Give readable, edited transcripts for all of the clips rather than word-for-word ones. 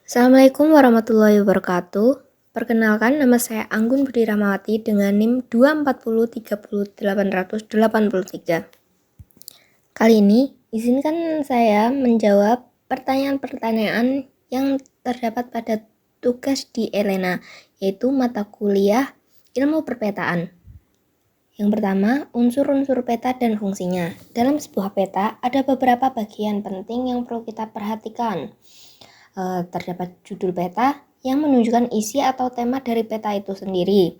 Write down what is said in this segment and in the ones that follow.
Assalamualaikum warahmatullahi wabarakatuh. Perkenalkan, nama saya Anggun Budi Rahmawati dengan NIM 240308883. Kali ini, izinkan saya menjawab pertanyaan-pertanyaan yang terdapat pada tugas di ELENA, yaitu mata kuliah Ilmu Perpetaan. Yang pertama, unsur-unsur peta dan fungsinya. Dalam sebuah peta, ada beberapa bagian penting yang perlu kita perhatikan. Terdapat judul peta yang menunjukkan isi atau tema dari peta itu sendiri.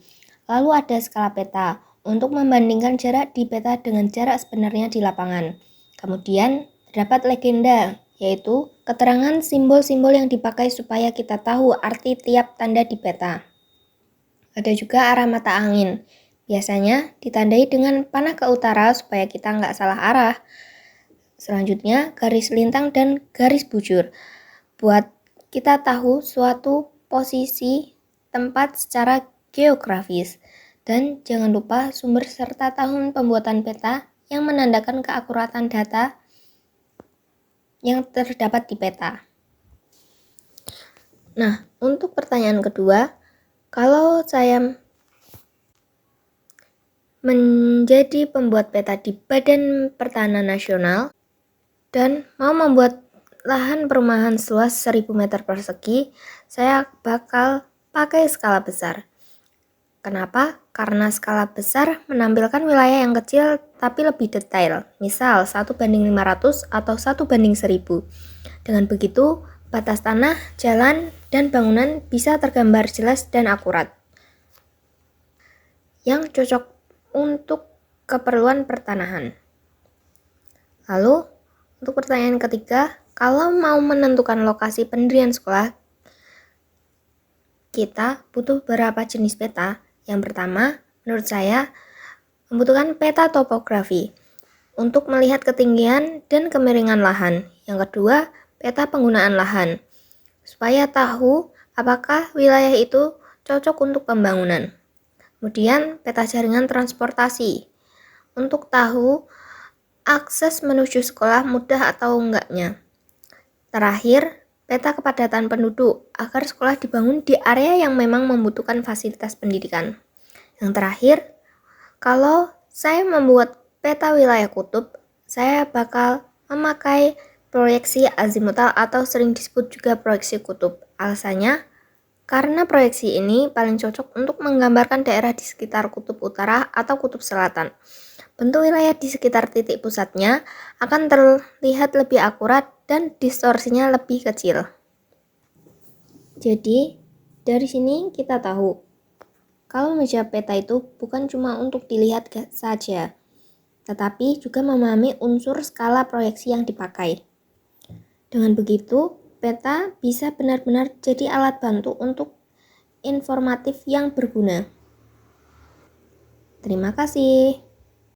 Lalu ada skala peta untuk membandingkan jarak di peta dengan jarak sebenarnya di lapangan. Kemudian terdapat legenda, yaitu keterangan simbol-simbol yang dipakai supaya kita tahu arti tiap tanda di peta. Ada juga arah mata angin, biasanya ditandai dengan panah ke utara supaya kita nggak salah arah. Selanjutnya garis lintang dan garis bujur, buat kita tahu suatu posisi tempat secara geografis. Dan jangan lupa sumber serta tahun pembuatan peta yang menandakan keakuratan data yang terdapat di peta. Nah, untuk pertanyaan kedua, kalau saya menjadi pembuat peta di Badan Pertanahan Nasional dan mau membuat lahan perumahan seluas 1000 meter persegi, saya bakal pakai skala besar. Kenapa? Karena skala besar menampilkan wilayah yang kecil tapi lebih detail, misal 1:500 atau 1:1000. Dengan begitu, batas tanah, jalan, dan bangunan bisa tergambar jelas dan akurat, yang cocok untuk keperluan pertanahan. Lalu, untuk pertanyaan ketiga, kalau mau menentukan lokasi pendirian sekolah, kita butuh beberapa jenis peta. Yang pertama, menurut saya, membutuhkan peta topografi untuk melihat ketinggian dan kemiringan lahan. Yang kedua, peta penggunaan lahan, supaya tahu apakah wilayah itu cocok untuk pembangunan. Kemudian, peta jaringan transportasi, untuk tahu akses menuju sekolah mudah atau enggaknya. Terakhir, peta kepadatan penduduk agar sekolah dibangun di area yang memang membutuhkan fasilitas pendidikan. Yang terakhir, kalau saya membuat peta wilayah kutub, saya bakal memakai proyeksi azimutal atau sering disebut juga proyeksi kutub. Alasannya, karena proyeksi ini paling cocok untuk menggambarkan daerah di sekitar kutub utara atau kutub selatan. Bentuk wilayah di sekitar titik pusatnya akan terlihat lebih akurat dan distorsinya lebih kecil. Jadi, dari sini kita tahu kalau menjawab peta itu bukan cuma untuk dilihat saja, tetapi juga memahami unsur skala proyeksi yang dipakai. Dengan begitu, peta bisa benar-benar jadi alat bantu untuk informatif yang berguna. Terima kasih.